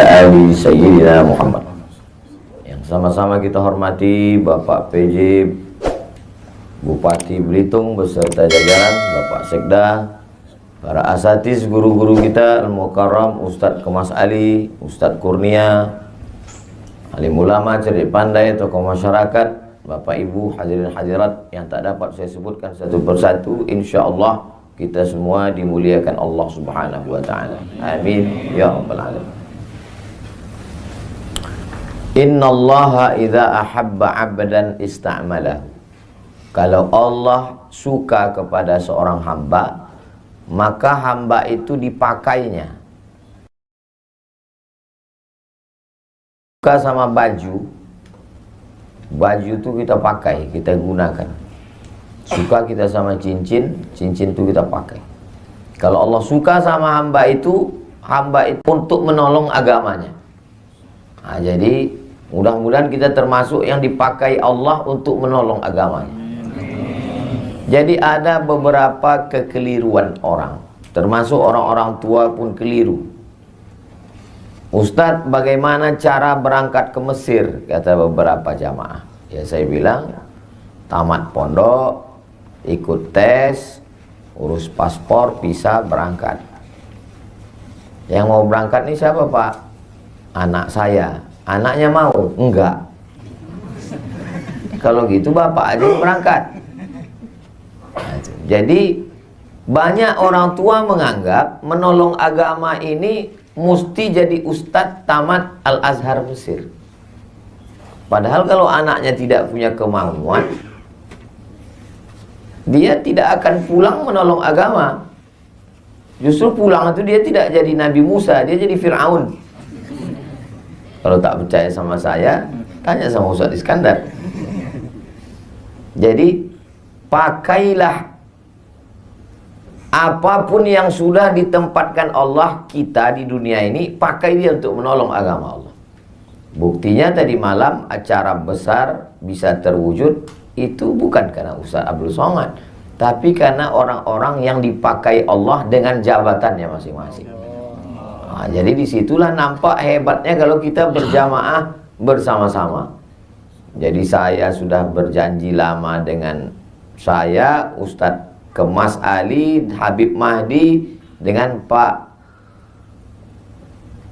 ali sayyidina Muhammad. Yang sama-sama kita hormati Bapak PJ Bupati Belitung beserta jajaran, Bapak Sekda, para asatiz, guru-guru kita, Al-Mukarram, Ustadz Kemas Ali, Ustadz Kurnia, alim ulama, cerdik pandai, tokoh masyarakat, Bapak Ibu, hadirin hadirat yang tak dapat saya sebutkan satu persatu. Insya Allah kita semua dimuliakan Allah Subhanahu wa Ta'ala. Amin ya rabbal alamin. Innallaha idza ahabba 'abdan ista'malahu. Kalau Allah suka kepada seorang hamba, maka hamba itu dipakainya. Suka sama baju, baju itu kita pakai, kita gunakan. Suka kita sama cincin, cincin itu kita pakai. Kalau Allah suka sama hamba itu untuk menolong agamanya. Nah, jadi mudah-mudahan kita termasuk yang dipakai Allah untuk menolong agamanya. Jadi ada beberapa kekeliruan orang, termasuk orang-orang tua pun keliru. Ustadz, bagaimana cara berangkat ke Mesir? Kata beberapa jamaah. Ya saya bilang, tamat pondok, ikut tes, urus paspor, bisa berangkat. Yang mau berangkat nih siapa Pak? Anak saya. Anaknya mau? Enggak. Kalau gitu bapak aja yang berangkat. Jadi banyak orang tua menganggap menolong agama ini mesti jadi ustadz tamat Al-Azhar Mesir. Padahal kalau anaknya tidak punya kemampuan, dia tidak akan pulang menolong agama. Justru pulang itu dia tidak jadi Nabi Musa, dia jadi Fir'aun. Kalau tak percaya sama saya, tanya sama Ustadz Iskandar. Jadi pakailah apapun yang sudah ditempatkan Allah kita di dunia ini, pakai dia untuk menolong agama Allah. Buktinya tadi malam acara besar bisa terwujud itu bukan karena Ustaz Abdul Somad, tapi karena orang-orang yang dipakai Allah dengan jabatannya masing-masing. Nah, jadi disitulah nampak hebatnya kalau kita berjamaah bersama-sama. Jadi saya sudah berjanji lama dengan saya, Ustadz Kemas Ali, Habib Mahdi, dengan Pak,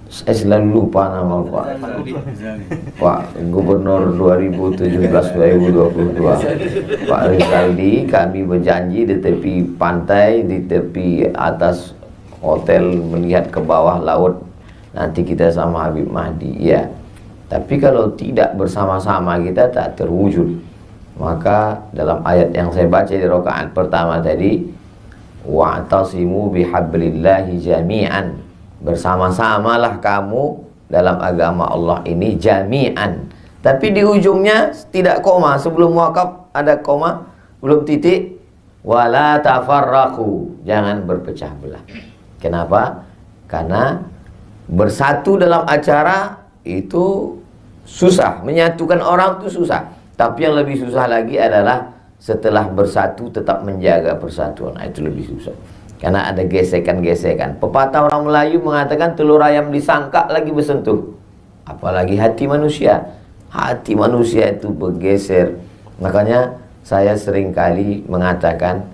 saya selalu lupa nama Pak Gubernur 2017-2022, Pak Rizaldi. Kami berjanji di tepi pantai, di tepi atas hotel melihat ke bawah laut, nanti kita sama Habib Mahdi. Ya, tapi kalau tidak bersama-sama kita tak terwujud. Maka dalam ayat yang saya baca di rakaat pertama tadi, wa'tasimu bihablillahi jami'an, bersama-samalah kamu dalam agama Allah ini jami'an. Tapi di ujungnya tidak koma, sebelum wakaf ada koma, belum titik. Wala tafarraqu, jangan berpecah belah. Kenapa? Karena bersatu dalam acara itu susah, menyatukan orang itu susah. Tapi yang lebih susah lagi adalah setelah bersatu tetap menjaga persatuan. Nah, itu lebih susah. Karena ada gesekan-gesekan. Pepatah orang Melayu mengatakan telur ayam disangka lagi bersentuh. Apalagi hati manusia. Hati manusia itu bergeser. Makanya saya sering kali mengatakan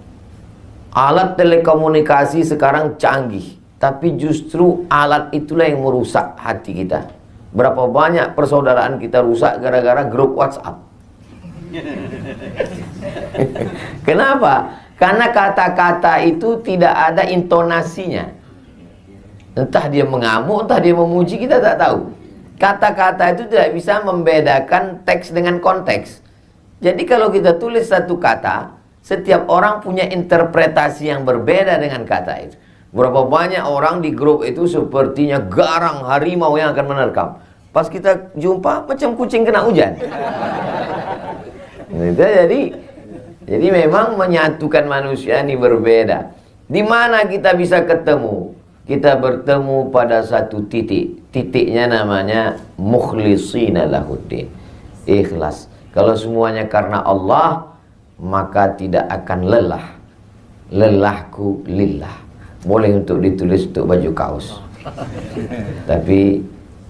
alat telekomunikasi sekarang canggih, tapi justru alat itulah yang merusak hati kita. Berapa banyak persaudaraan kita rusak gara-gara grup WhatsApp. Kenapa? Karena kata-kata itu tidak ada intonasinya. Entah dia mengamuk, entah dia memuji, kita tak tahu. Kata-kata itu tidak bisa membedakan teks dengan konteks. Jadi kalau kita tulis satu kata, setiap orang punya interpretasi yang berbeda dengan kata itu. Berapa banyak orang di grup itu sepertinya garang harimau yang akan menerkam. Pas kita jumpa macam kucing kena hujan. Jadi memang menyatukan manusia ini berbeda. Di mana kita bisa ketemu? Kita bertemu pada satu titik. Titiknya namanya mukhlishina lahuddin, ikhlas. Kalau semuanya karena Allah, maka tidak akan lelah. Lelahku lillah. Boleh untuk ditulis untuk baju kaos. Tapi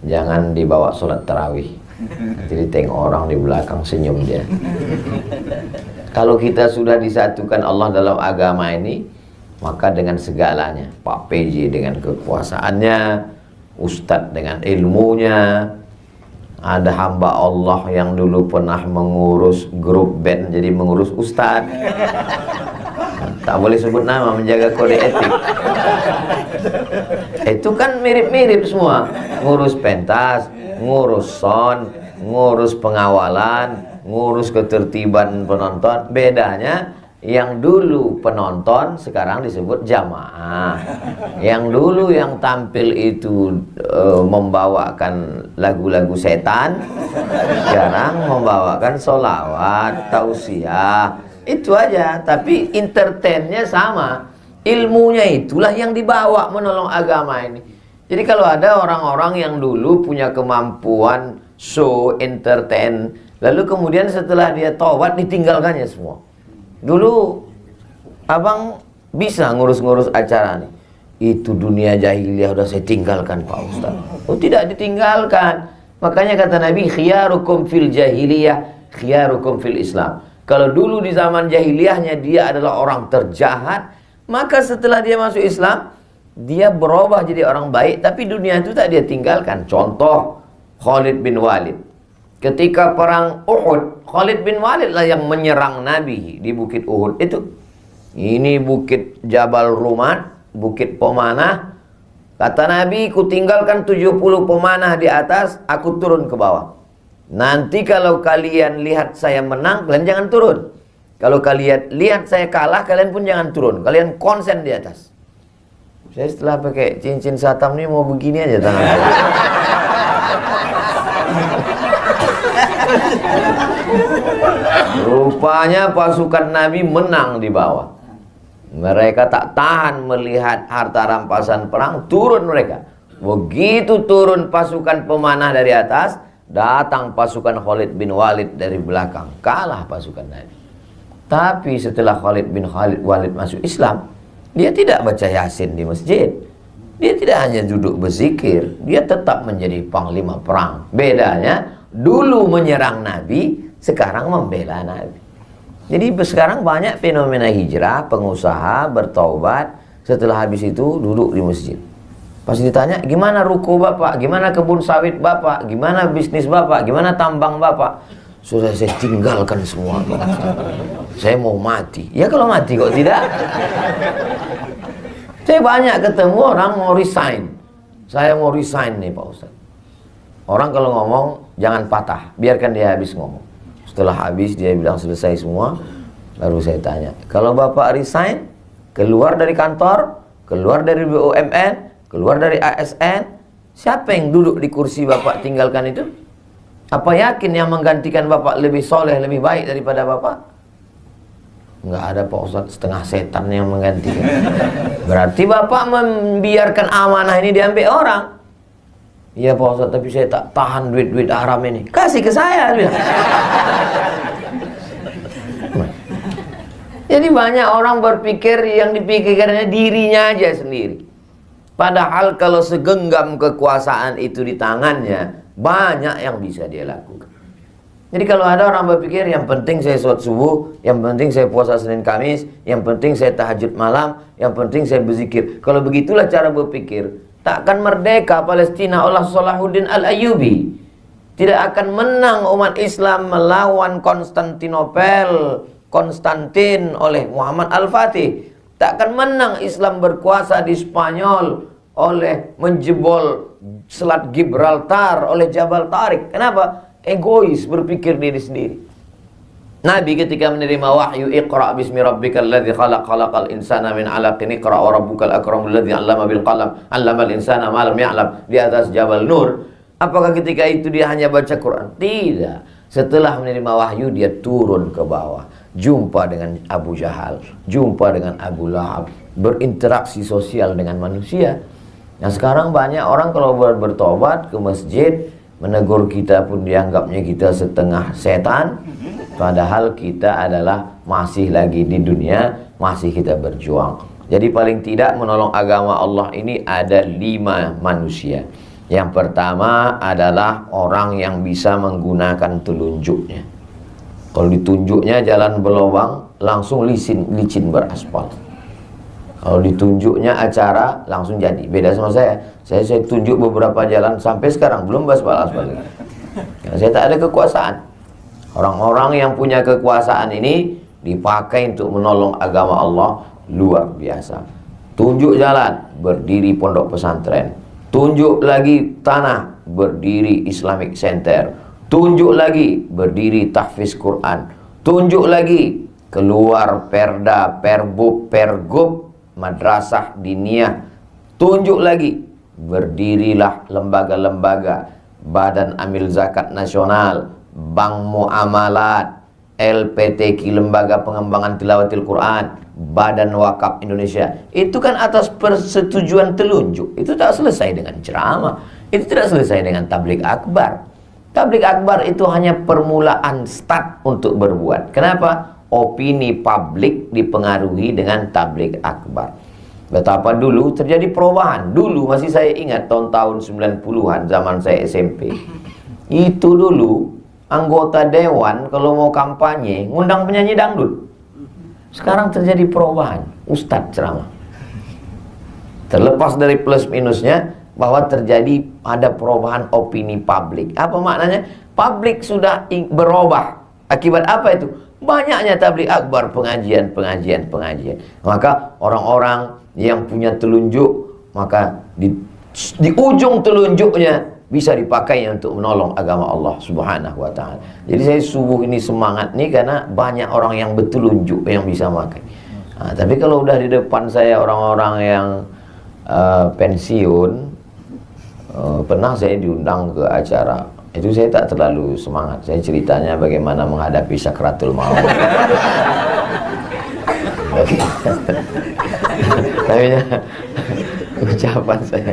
jangan dibawa sholat tarawih. Jadi tengok orang di belakang senyum dia. Kalau kita sudah disatukan Allah dalam agama ini, maka dengan segalanya, Pak PJ dengan kekuasaannya, Ustadz dengan ilmunya, ada hamba Allah yang dulu pernah mengurus grup band jadi mengurus Ustadz. Tak boleh sebut nama, menjaga kode etik. Itu kan mirip-mirip semua. Ngurus pentas, ngurus sound, ngurus pengawalan, ngurus ketertiban penonton. Bedanya yang dulu penonton sekarang disebut jamaah. Yang dulu yang tampil itu membawakan lagu-lagu setan, sekarang membawakan sholawat, tausiah. Itu aja, tapi entertainnya sama. Ilmunya itulah yang dibawa menolong agama ini. Jadi kalau ada orang-orang yang dulu punya kemampuan show, entertain, lalu kemudian setelah dia taubat ditinggalkannya semua. Dulu abang bisa ngurus-ngurus acara nih. Itu dunia jahiliyah udah saya tinggalkan Pak Ustaz. Oh tidak ditinggalkan. Makanya kata Nabi, khiyarukum fil jahiliyah, khiyarukum fil Islam. Kalau dulu di zaman jahiliyahnya dia adalah orang terjahat, maka setelah dia masuk Islam, dia berubah jadi orang baik, tapi dunia itu tak dia tinggalkan. Contoh, Khalid bin Walid. Ketika perang Uhud, Khalid bin Walid lah yang menyerang Nabi di Bukit Uhud itu. Ini Bukit Jabal Rumat, Bukit Pemanah. Kata Nabi, ku tinggalkan 70 pemanah di atas, aku turun ke bawah. Nanti kalau kalian lihat saya menang, kalian jangan turun. Kalau kalian lihat saya kalah, kalian pun jangan turun. Kalian konsen di atas. Saya setelah pakai cincin satam ini mau begini aja tangan saya. Rupanya pasukan Nabi menang di bawah. Mereka tak tahan melihat harta rampasan perang, turun mereka. Begitu turun pasukan pemanah dari atas, datang pasukan Khalid bin Walid dari belakang, kalah pasukan Nabi. Tapi setelah Khalid bin Walid masuk Islam, dia tidak baca Yasin di masjid. Dia tidak hanya duduk berzikir, dia tetap menjadi panglima perang. Bedanya, dulu menyerang Nabi, sekarang membela Nabi. Jadi sekarang banyak fenomena hijrah, pengusaha bertaubat, setelah habis itu duduk di masjid. Pas ditanya, gimana ruko bapak, gimana kebun sawit bapak, gimana bisnis bapak, gimana tambang bapak? Sudah saya tinggalkan semua. Saya mau mati. Ya kalau mati kok tidak? Saya banyak ketemu orang mau resign. Saya mau resign nih Pak Ustaz. Orang kalau ngomong jangan patah, biarkan dia habis ngomong. Setelah habis dia bilang selesai semua, baru saya tanya, kalau bapak resign, keluar dari kantor, keluar dari BUMN, keluar dari ASN, siapa yang duduk di kursi bapak tinggalkan itu? Apa yakin yang menggantikan bapak lebih soleh, lebih baik daripada bapak? Enggak ada Pak Ustaz, setengah setan yang menggantikan. Berarti bapak membiarkan amanah ini diambil orang. Iya Pak Ustaz, tapi saya tak tahan duit-duit haram ini. Kasih ke saya. Jadi banyak orang berpikir yang dipikirkannya dirinya aja sendiri. Padahal kalau segenggam kekuasaan itu di tangannya, banyak yang bisa dia lakukan. Jadi kalau ada orang berpikir yang penting saya sholat subuh, yang penting saya puasa Senin Kamis, yang penting saya tahajud malam, yang penting saya berzikir. Kalau begitulah cara berpikir, takkan merdeka Palestina oleh Salahuddin Al-Ayyubi. Tidak akan menang umat Islam melawan Konstantin oleh Muhammad Al-Fatih. Takkan menang Islam berkuasa di Spanyol oleh menjebol Selat Gibraltar oleh Jabal Tariq. Kenapa? Egois, berpikir diri sendiri. Nabi ketika menerima wahyu, Iqra bismi rabbikal ladzi khalaq, khalaqal insana min 'alaqin, Iqra wa rabbukal akramul ladzi 'allama bil qalam, 'allamal insana ma lam ya'lam, di atas Jabal Nur. Apakah ketika itu dia hanya baca Quran? Tidak. Setelah menerima wahyu dia turun ke bawah, jumpa dengan Abu Jahal, jumpa dengan Abu Lahab, berinteraksi sosial dengan manusia. Nah sekarang banyak orang kalau bertobat ke masjid, menegur kita pun dianggapnya kita setengah setan. Padahal kita adalah masih lagi di dunia, masih kita berjuang. Jadi paling tidak menolong agama Allah ini ada 5 manusia. Yang pertama adalah orang yang bisa menggunakan telunjuknya. Kalau ditunjuknya jalan berlubang, langsung licin beraspal. Kalau ditunjuknya acara, langsung jadi. Beda sama saya. Saya tunjuk beberapa jalan sampai sekarang belum aspal. Karena saya tak ada kekuasaan. Orang-orang yang punya kekuasaan ini dipakai untuk menolong agama Allah luar biasa. Tunjuk jalan, berdiri pondok pesantren. Tunjuk lagi tanah, berdiri Islamic Center. Tunjuk lagi, berdiri tahfiz Quran. Tunjuk lagi, keluar perda, perbub, pergub, madrasah diniyah. Tunjuk lagi, berdirilah lembaga-lembaga, Badan Amil Zakat Nasional, Bank Muamalat, LPTQ, Lembaga Pengembangan Tilawatil Quran, Badan Wakaf Indonesia. Itu kan atas persetujuan telunjuk. Itu tak selesai dengan ceramah. Itu tidak selesai dengan tabligh akbar. Tabligh akbar itu hanya permulaan start untuk berbuat. Kenapa? Opini publik dipengaruhi dengan tabligh akbar. Betapa dulu terjadi perubahan. Dulu masih saya ingat tahun-tahun 90-an zaman saya SMP. Itu dulu anggota dewan kalau mau kampanye ngundang penyanyi dangdut. Sekarang terjadi perubahan, ustadz ceramah. Terlepas dari plus minusnya, bahwa terjadi ada perubahan opini publik. Apa maknanya? Publik sudah berubah. Akibat apa itu? Banyaknya tabligh akbar, pengajian. Maka orang-orang yang punya telunjuk, maka di ujung telunjuknya bisa dipakai untuk menolong agama Allah Subhanahu wa ta'ala. Jadi saya subuh ini semangat nih karena banyak orang yang bertelunjuk yang bisa pakai. Nah, tapi kalau udah di depan saya orang-orang yang pensiun, pernah saya diundang ke acara. Itu saya tak terlalu semangat. Saya ceritanya bagaimana menghadapi sakratul maut. Tapi ucapan saya.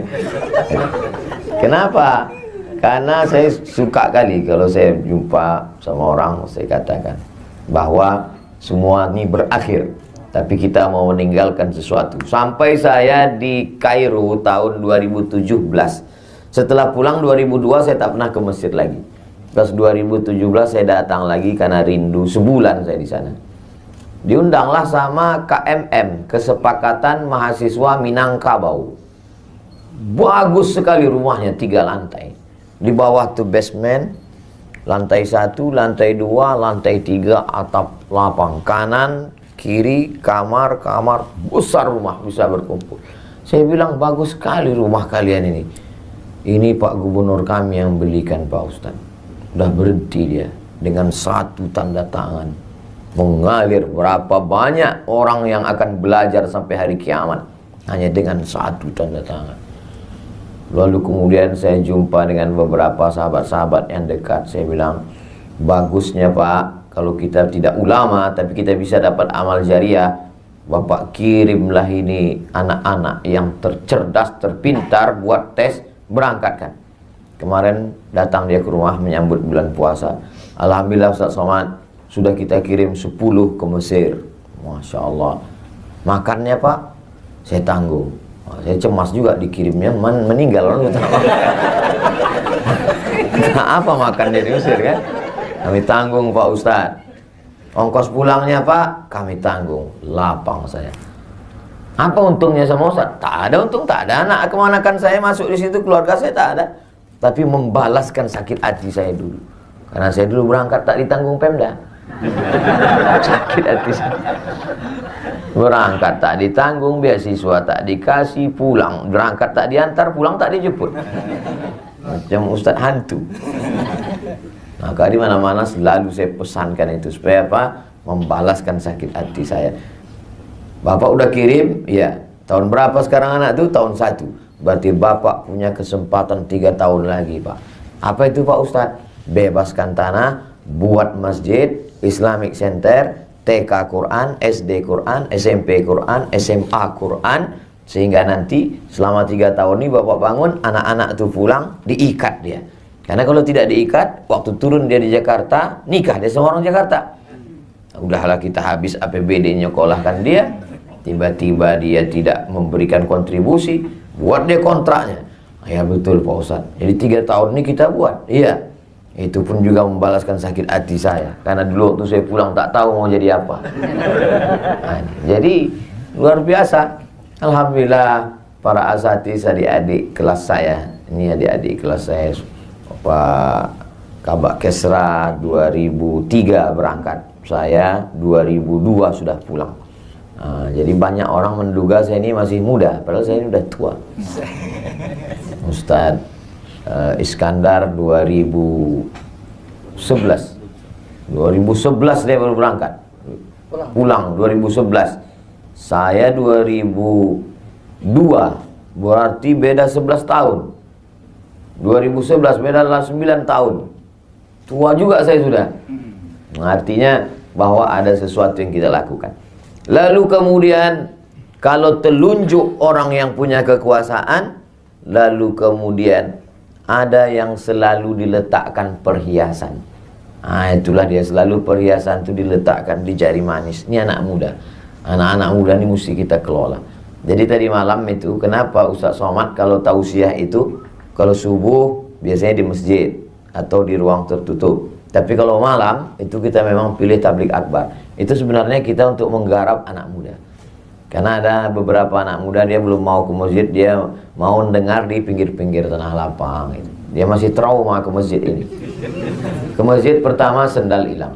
Kenapa? Karena saya suka kali kalau saya jumpa sama orang, saya katakan bahwa semua ini berakhir, tapi kita mau meninggalkan sesuatu. Sampai saya di Kairo tahun 2017. Setelah pulang 2002 saya tak pernah ke Mesir lagi. Terus 2017 saya datang lagi karena rindu, sebulan saya di sana. Diundanglah sama KMM, Kesepakatan Mahasiswa Minangkabau. Bagus sekali rumahnya, 3 lantai. Di bawah tuh basement, lantai 1, lantai 2, lantai 3, atap lapang. Kanan, kiri, kamar, besar rumah, bisa berkumpul. Saya bilang, bagus sekali rumah kalian ini. Ini Pak Gubernur kami yang belikan Pak Ustadz. Udah berhenti dia dengan 1 tanda tangan. Mengalir berapa banyak orang yang akan belajar sampai hari kiamat hanya dengan 1 tanda tangan. Lalu kemudian saya jumpa dengan beberapa sahabat-sahabat yang dekat. Saya bilang, bagusnya Pak, kalau kita tidak ulama tapi kita bisa dapat amal jariah, Bapak kirimlah ini anak-anak yang tercerdas, terpintar, buat tes, berangkatkan. Kemarin datang dia ke rumah menyambut bulan puasa. Alhamdulillah Ustaz Somad, sudah kita kirim 10 ke Mesir. Masya Allah. Makannya Pak, saya tanggung. Saya cemas juga dikirimnya meninggal. Apa makannya di Mesir kan? Kami tanggung Pak Ustadz. Ongkos pulangnya Pak, kami tanggung. Lapang saya. Apa untungnya sama Ustadz? Tak ada untung, tak ada. Anak kemanakan saya masuk di situ, keluarga saya tak ada. Tapi membalaskan sakit hati saya dulu. Karena saya dulu berangkat tak ditanggung Pemda. Sakit hati saya. Berangkat tak ditanggung, beasiswa tak dikasih, pulang berangkat tak diantar, pulang tak dijemput. Macam Ustadz hantu. Maka di mana-mana selalu saya pesankan itu supaya apa? Membalaskan sakit hati saya. Bapak udah kirim, ya. Tahun berapa sekarang anak itu? Tahun 1. Berarti Bapak punya kesempatan 3 tahun lagi, Pak. Apa itu Pak Ustadz? Bebaskan tanah, buat masjid, Islamic Center, TK Quran, SD Quran, SMP Quran, SMA Quran, sehingga nanti selama 3 tahun ini Bapak bangun, anak-anak itu pulang, diikat dia. Karena kalau tidak diikat, waktu turun dia di Jakarta, nikah dia sama orang Jakarta. Udahlah kita habis APBD nyekolahkan dia, tiba-tiba dia tidak memberikan kontribusi, buat dia kontraknya. Ya betul Pak Ustadz. Jadi 3 tahun ini kita buat. Iya. Itu pun juga membalaskan sakit hati saya. Karena dulu waktu saya pulang tak tahu mau jadi apa. Nah, jadi luar biasa. Alhamdulillah para asatiz adik-adik kelas saya. Ini adik-adik kelas saya. Pak Kabak Kesra 2003 berangkat. Saya 2002 sudah pulang. Jadi banyak orang menduga saya ini masih muda, padahal saya ini udah tua. Ustadz Iskandar 2011 dia baru berangkat. Pulang 2011. Saya 2002, berarti beda 11 tahun. 2011 beda 9 tahun. Tua juga saya sudah. Artinya bahwa ada sesuatu yang kita lakukan. Lalu kemudian kalau telunjuk orang yang punya kekuasaan, lalu kemudian ada yang selalu diletakkan perhiasan. Itulah dia, selalu perhiasan itu diletakkan di jari manis. Ini anak muda. Anak-anak muda ini mesti kita kelola. Jadi tadi malam itu kenapa Ustaz Somad kalau tausiah itu kalau subuh biasanya di masjid atau di ruang tertutup. Tapi kalau malam itu kita memang pilih tablik akbar. Itu sebenarnya kita untuk menggarap anak muda. Karena ada beberapa anak muda dia belum mau ke masjid, dia mau dengar di pinggir-pinggir tanah lapang. Dia masih trauma ke masjid ini. Ke masjid pertama sendal hilang.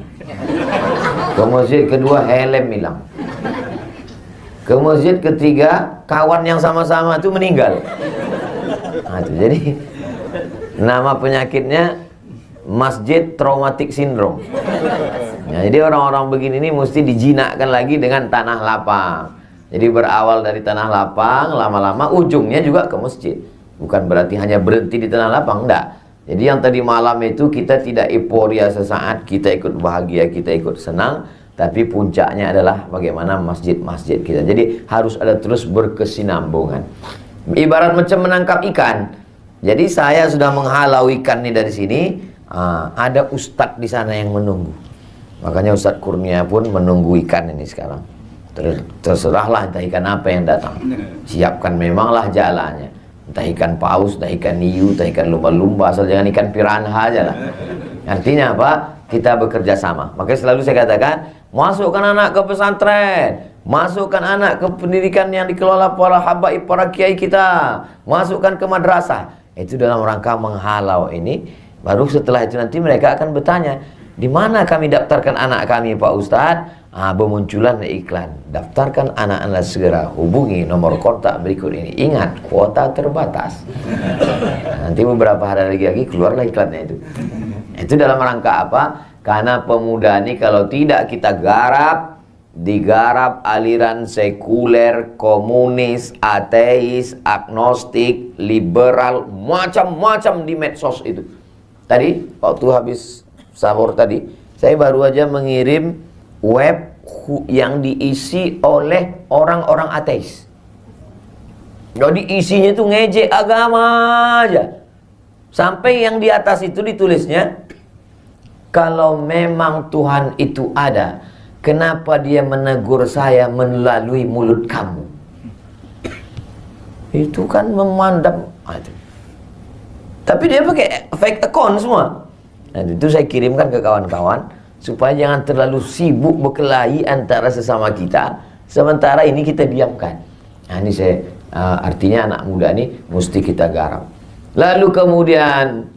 Ke masjid kedua helm hilang. Ke masjid ketiga kawan yang sama-sama itu meninggal. Jadi nama penyakitnya Masjid Traumatic Syndrome. Jadi orang-orang begini ini mesti dijinakkan lagi dengan tanah lapang. Jadi berawal dari tanah lapang, lama-lama ujungnya juga ke masjid. Bukan berarti hanya berhenti di tanah lapang, enggak. Jadi yang tadi malam itu kita tidak euforia sesaat, kita ikut bahagia, kita ikut senang, tapi puncaknya adalah bagaimana masjid-masjid kita. Jadi harus ada terus berkesinambungan. Ibarat macam menangkap ikan. Jadi saya sudah menghalau ikan ini dari sini. Ada ustadz di sana yang menunggu. Makanya Ustadz Kurnia pun menunggu ikan ini sekarang. Terserahlah entah ikan apa yang datang. Siapkan memanglah jalannya. Entah ikan paus, entah ikan hiu, entah ikan lumba-lumba, asal jangan ikan piranha aja lah. Artinya apa? Kita bekerja sama. Makanya selalu saya katakan, masukkan anak ke pesantren, masukkan anak ke pendidikan yang dikelola para habaib, para kiai kita, masukkan ke madrasah. Itu dalam rangka menghalau ini. Baru setelah itu nanti mereka akan bertanya, di mana kami daftarkan anak kami Pak Ustadz? Bermunculan iklan, daftarkan anak Anda segera, hubungi nomor kontak berikut ini. Ingat, kuota terbatas. Nanti beberapa hari lagi keluarlah iklannya itu. Itu dalam rangka apa? Karena pemuda ini kalau tidak kita garap, digarap aliran sekuler, komunis, ateis, agnostik, liberal, macam-macam di medsos itu. Tadi waktu habis sahur tadi, saya baru aja mengirim web yang diisi oleh orang-orang ateis. Jadi isinya itu ngejek agama aja. Sampai yang di atas itu ditulisnya, kalau memang Tuhan itu ada, kenapa dia menegur saya melalui mulut kamu? Itu kan memandang. Tapi dia pakai fake account semua. Nah, itu saya kirimkan ke kawan-kawan supaya jangan terlalu sibuk berkelahi antara sesama kita, sementara ini kita diamkan. Nah, ini saya artinya anak muda ini mesti kita garap. Lalu kemudian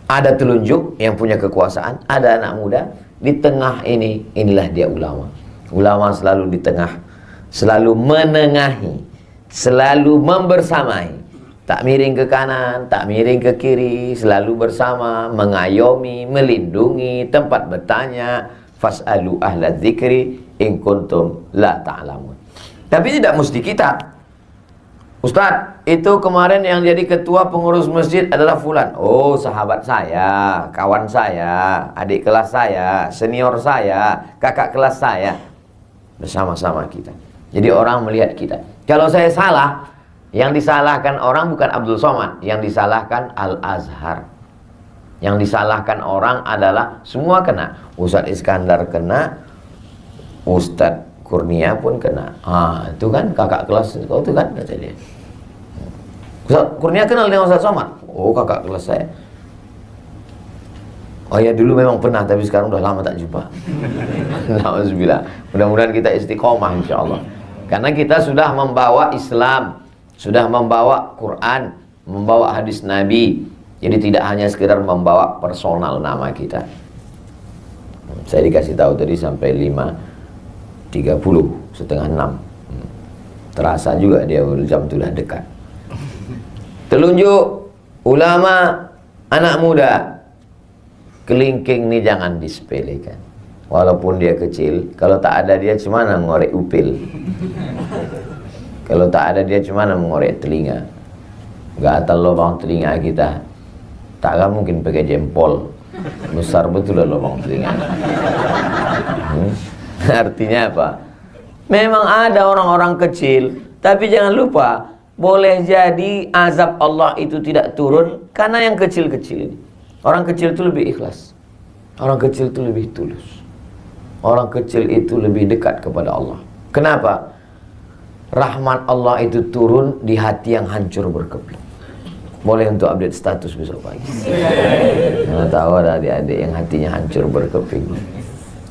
ada telunjuk yang punya kekuasaan, ada anak muda di tengah ini. Inilah dia ulama. Ulama selalu di tengah, selalu menengahi, selalu membersamai. Tak miring ke kanan, tak miring ke kiri, selalu bersama, mengayomi, melindungi, tempat bertanya. Fas'alu ahla dzikri in kuntum la ta'lamun. Tapi tidak mesti kita. Ustadz, itu kemarin yang jadi ketua pengurus masjid adalah fulan. Oh, sahabat saya, kawan saya, adik kelas saya, senior saya, kakak kelas saya. Bersama-sama kita. Jadi orang melihat kita. Kalau saya salah, yang disalahkan orang bukan Abdul Somad, yang disalahkan Al-Azhar. Yang disalahkan orang adalah semua kena. Ustadz Iskandar kena, Ustadz Kurnia pun kena. Itu kan kakak kelas kau itu kan, kata dia. Ustaz Kurnia kenal dengan Ustaz Somad? Oh, kakak kelas saya. Oh ya, dulu memang pernah, tapi sekarang udah lama tak jumpa. Alhamdulillah. Mudah-mudahan kita istiqomah insyaallah. Karena kita sudah membawa Islam, sudah membawa Quran, membawa hadis Nabi. Jadi tidak hanya sekedar membawa personal nama kita. Saya dikasih tahu tadi sampai 5.30, setengah 6. Terasa juga dia jam itu dah dekat. Telunjuk ulama, anak muda. Kelingking ni jangan disepelekan. Walaupun dia kecil, kalau tak ada dia cemana mengorek upil. Kalau tak ada dia cemana mengorek telinga. Gatal lubang telinga kita. Takkan mungkin pakai jempol. Besar betul lah lubang telinga. Artinya apa? Memang ada orang-orang kecil, tapi jangan lupa, boleh jadi azab Allah itu tidak turun karena yang kecil-kecil ini. Orang kecil itu lebih ikhlas. Orang kecil itu lebih tulus. Orang kecil itu lebih dekat kepada Allah. Kenapa? Rahmat Allah itu turun di hati yang hancur berkeping. Boleh untuk update status besok pagi. Karena tahu ada adik-adik yang hatinya hancur berkeping.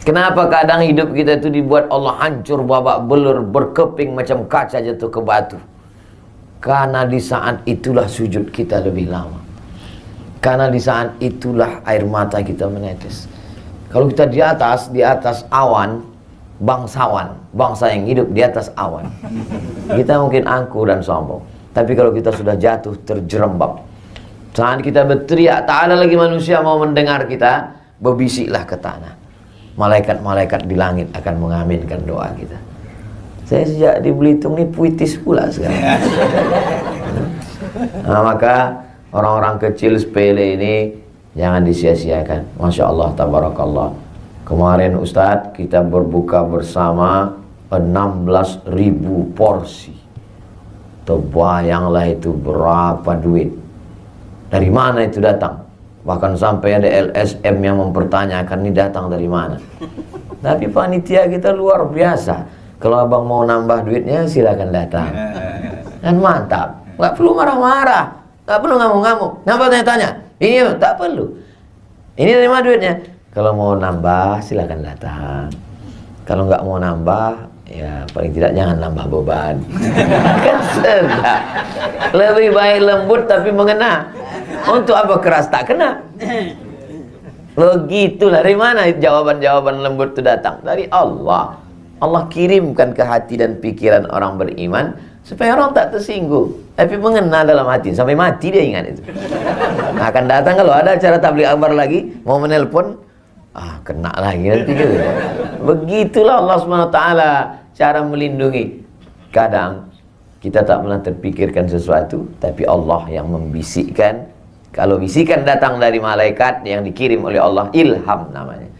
Kenapa kadang hidup kita itu dibuat Allah hancur babak belur, berkeping macam kaca jatuh ke batu? Karena di saat itulah sujud kita lebih lama. Karena di saat itulah air mata kita menetes. Kalau kita di atas awan, bangsawan, bangsa yang hidup di atas awan, kita mungkin angkuh dan sombong. Tapi kalau kita sudah jatuh terjerembab, saat kita berteriak, tak ada lagi manusia mau mendengar kita, berbisiklah ke tanah. Malaikat-malaikat di langit akan mengaminkan doa kita. Saya sejak di Belitung ini puitis pula sekarang. Nah, maka orang-orang kecil sepele ini jangan disia-siakan. Masya Allah, tabarakallah. Kemarin Ustadz kita berbuka bersama 16.000 porsi. Terbayanglah itu berapa duit. Dari mana itu datang? Bahkan sampai ada LSM yang mempertanyakan ini datang dari mana. Tapi panitia kita luar biasa. Kalau abang mau nambah duitnya silakan datang. Kan mantap. Gak perlu marah-marah. Tak perlu ngamuk-ngamuk. Kenapa tanya-tanya? Ini tak perlu. Ini dari mana duitnya? Kalau mau nambah silakan datang. Kalau nggak mau nambah, ya paling tidak jangan nambah beban. Kan sedap. Lebih baik lembut tapi mengena. Untuk apa keras tak kena? Begitulah. Dari mana jawaban-jawaban lembut itu datang? Dari Allah. Allah kirimkan ke hati dan pikiran orang beriman supaya orang tak tersinggung, tapi mengena dalam hati. Sampai mati dia ingat itu. Akan datang kalau ada acara tabligh akbar lagi, mau menelpon, kena lagi nanti gitu. Begitulah Allah SWT cara melindungi. Kadang kita tak pernah terpikirkan sesuatu, tapi Allah yang membisikkan. Kalau bisikan datang dari malaikat yang dikirim oleh Allah, ilham namanya.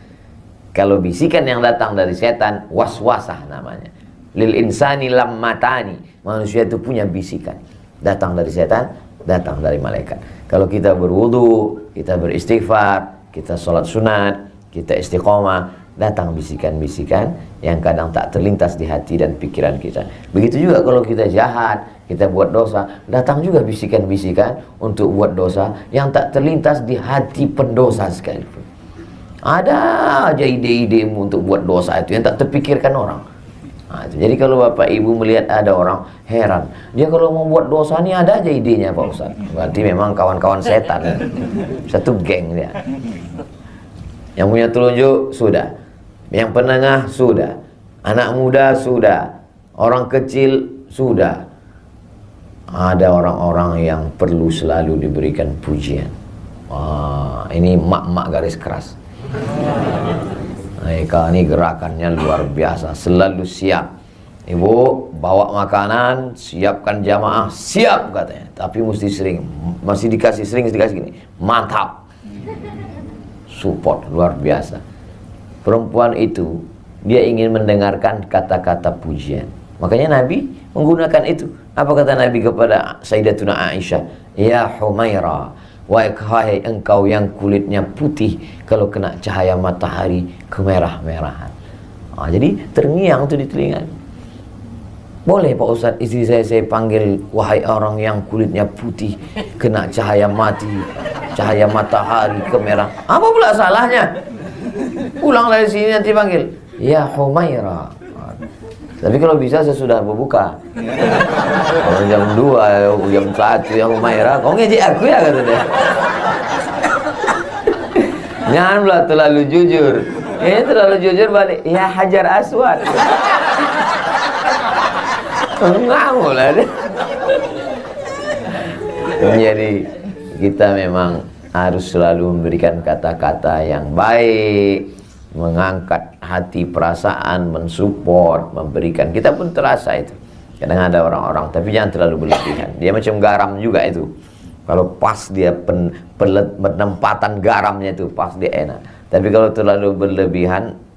Kalau bisikan yang datang dari setan, waswasah namanya. Lil insani lammatani. Manusia itu punya bisikan. Datang dari setan, datang dari malaikat. Kalau kita berwudu, kita beristighfar, kita sholat sunat, kita istiqomah, datang bisikan-bisikan yang kadang tak terlintas di hati dan pikiran kita. Begitu juga kalau kita jahat, kita buat dosa, datang juga bisikan-bisikan untuk buat dosa yang tak terlintas di hati pendosa sekalipun. Ada aja ide-idemu untuk buat dosa itu yang tak terpikirkan orang. Jadi kalau Bapak Ibu melihat ada orang, heran. Dia kalau mau buat dosa ini ada aja idenya Pak Ustaz. Berarti memang kawan-kawan setan. Satu geng dia. Yang punya telunjuk, sudah. Yang penengah, sudah. Anak muda, sudah. Orang kecil, sudah. Ada orang-orang yang perlu selalu diberikan pujian. Wah, ini mak-mak garis keras. Mereka ini gerakannya luar biasa, selalu siap. Ibu bawa makanan, siapkan jamaah, siap katanya. Tapi mesti sering, masih dikasih gini, mantap. Support luar biasa. Perempuan itu dia ingin mendengarkan kata-kata pujian. Makanya Nabi menggunakan itu. Apa kata Nabi kepada Sayyidatuna Aisyah? Ya Humaira, wahai engkau yang kulitnya putih, kalau kena cahaya matahari kemerah-merahan. Jadi terngiang tuh di telinga. Boleh Pak Ustadz, istri saya panggil wahai orang yang kulitnya putih, kena cahaya mati, cahaya matahari kemerah. Apa pula salahnya? Pulang dari sini nanti panggil, ya Humaira. Tapi kalau bisa saya sudah berbuka. Kalau jam 2, jam 1 ya Humaira, kau ngejek aku ya kata dia. Jangan pula terlalu jujur. Ini terlalu jujur balik, ya Hajar Aswad. Ngamuk lah dia. Jadi kita memang harus selalu memberikan kata-kata yang baik, mengangkat hati perasaan, mensupport, memberikan. Kita pun terasa itu. Kadang ada orang-orang, tapi jangan terlalu berlebihan. Dia macam garam juga itu. Kalau pas dia penempatan garamnya itu pas dia enak. Tapi kalau terlalu berlebihan,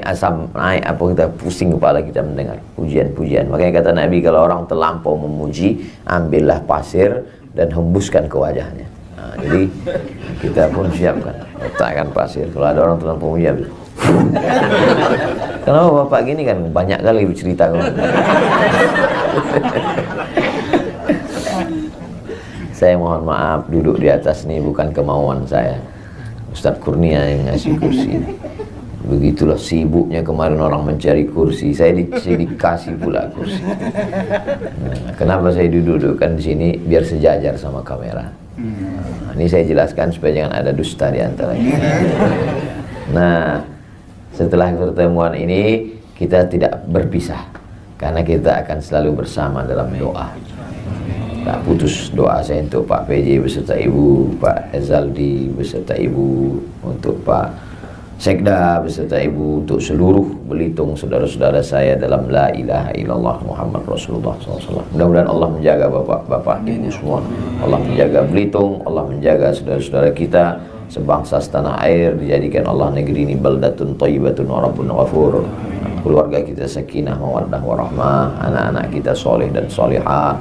asam, apa kita pusing kepala kita mendengar pujian-pujian. Makanya kata Nabi, kalau orang terlampau memuji, ambillah pasir dan hembuskan ke wajahnya. Nah, jadi kita pun siapkan, letakkan pasir. Kalau ada orang terlampau memuji, kenapa bapak gini kan banyak kali bercerita. Saya mohon maaf, duduk di atas ini bukan kemauan saya. Ustadz Kurnia yang ngasih kursi ini. Begitulah sibuknya kemarin orang mencari kursi, saya dikasih pula kursi. Nah, kenapa saya dudukkan di sini? Biar sejajar sama kamera. Nah, ini saya jelaskan supaya jangan ada dusta di antara kita. Nah, setelah pertemuan ini kita tidak berpisah, karena kita akan selalu bersama dalam doa. Tak putus doa saya untuk Pak PJ beserta Ibu, Pak Ezaldi beserta Ibu, untuk Pak Sekda beserta Ibu, untuk seluruh Belitung saudara-saudara saya dalam la ilaha illallah Muhammad Rasulullah SAW. Mudah-mudahan Allah menjaga bapak-bapak Ibu semua. Allah menjaga Belitung, Allah menjaga saudara-saudara kita sebangsa setanah air, dijadikan Allah negeri ini baldatun thayyibatun wa rabbun ghafur. Keluarga kita sakinah mawaddah warahmah, anak-anak kita soleh dan solehah,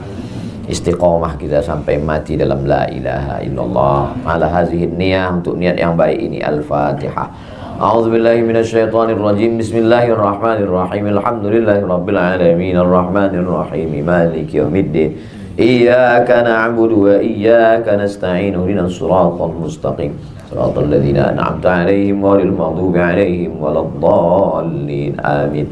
istiqomah kita sampai mati dalam la ilaha illallah. Ala hazihin niyah, untuk niat yang baik ini. Al-Fatihah. A'udzubillahi minasyaitonirrajim. Bismillahirrahmanirrahim. Alhamdulillahirabbil alamin arrahmanirrahim maliki yaumiddin. Iyyaka na'budu wa iyyaka nasta'in. Ihdinas siratal mustaqim. Siratal ladzina an'amta 'alaihim ghairil maghdubi 'alaihim waladdallin. Amin.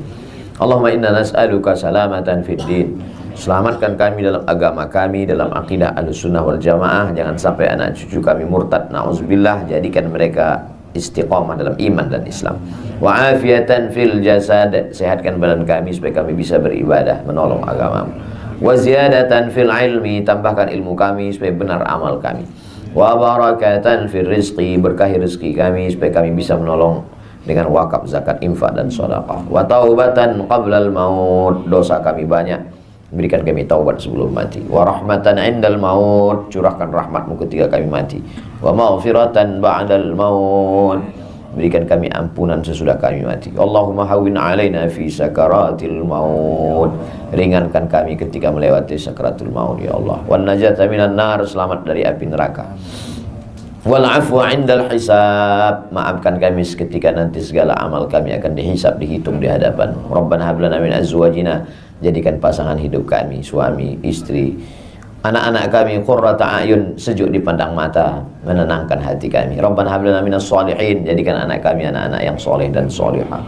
Allahumma inna nas'aluka salamatan fid din. Selamatkan kami dalam agama kami, dalam akidah Ahlussunnah wal Jamaah. Jangan sampai anak cucu kami murtad, na'udzubillah. Jadikan mereka istiqamah dalam iman dan Islam. Wa afiatan fil jasad. Sehatkan badan kami supaya kami bisa beribadah, menolong agamamu. Wa ziyadatan fil ilmi. Tambahkan ilmu kami supaya benar amal kami. Wa barakatan fil rizqi. Berkahi rezeki kami supaya kami bisa menolong dengan wakaf, zakat, infak dan sedekah. Wa taubatan qablal maut. Dosa kami banyak, berikan kami taubat sebelum mati. Wa rahmatan indal maut. Curahkan rahmatmu ketika kami mati. Wa maghfiratan ba'dal maut. Berikan kami ampunan sesudah kami mati. Allahumma hawwin alaina fi sakaratil maut. Ringankan kami ketika melewati sakaratul maut ya Allah. Wan najata minan nar. Selamat dari api neraka. Wal afwa indal hisab. Maafkan kami ketika nanti segala amal kami akan dihisab, dihitung di hadapan. Rabbana hab lana min azwajina. Jadikan pasangan hidup kami, suami, istri, anak-anak kami qurrata a'yun, sejuk dipandang mata, menenangkan hati kami. Rabbana hab lana minas shalihin. Jadikan anak kami anak-anak yang soleh dan solihah.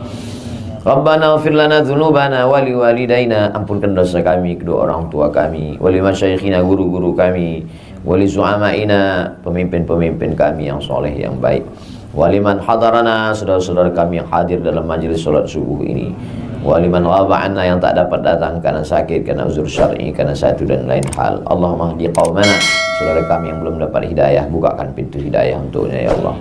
Rabbana ighfir lana dzunubana wa liwalidayna. Ampunkan dosa kami, kedua orang tua kami, wa li masyayikhina, guru-guru kami, wa li zu'amaina, pemimpin-pemimpin kami yang soleh yang baik, wa liman hadarana, saudara-saudara kami yang hadir dalam majelis salat subuh ini, wa liman ghaba anna, yang tak dapat datang karena sakit, karena uzur syar'i, karena satu dan lain hal. Allahumma hdi qaumana, saudara kami yang belum dapat hidayah, bukakan pintu hidayah untuknya ya Allah.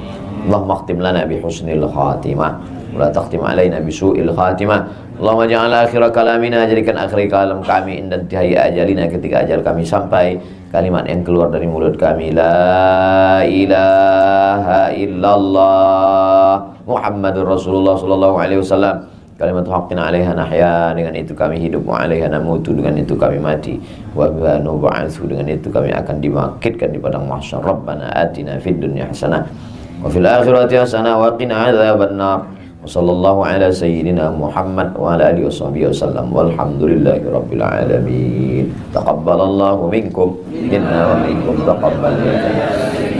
Allahumma khtim lana bi husnil khatimah wa la takhtim alaina bi su'il khatimah. Allahumma ja'al akhir kalamina, jadikan akhir kalam kami inda intihai ajalina, ketika ajal kami sampai, kalimat yang keluar dari mulut kami la ilaha illallah Muhammadur Rasulullah sallallahu alaihi wasallam. Kalimat haqqin 'alaiha nahya, dengan itu kami hidup, wa 'alaiha namutu, dengan itu kami mati, wa biha nub'atsu, dengan itu kami akan dibangkitkan di padang mahsyar. Rabbana atina fid dunya hasanah wa fil akhirati hasanah wa qina adzabannar. Sallallahu ala sayyidina Muhammad wa ala alihi wasallam. Walhamdulillahi rabbil alamin. Taqabbalallahu minkum minna wa minkum taqabbal.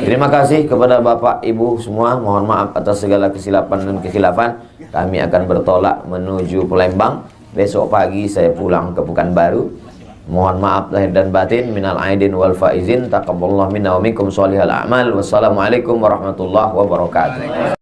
Terima kasih kepada Bapak Ibu semua. Mohon maaf atas segala kesilapan dan kekhilafan. Kami akan bertolak menuju Palembang. Besok pagi saya pulang ke Pekanbaru. Mohon maaf lahir dan batin, minal aidin wal faizin. Taqabbalallahu minna wa minkum sholihal a'mal. Wassalamualaikum warahmatullahi wabarakatuh.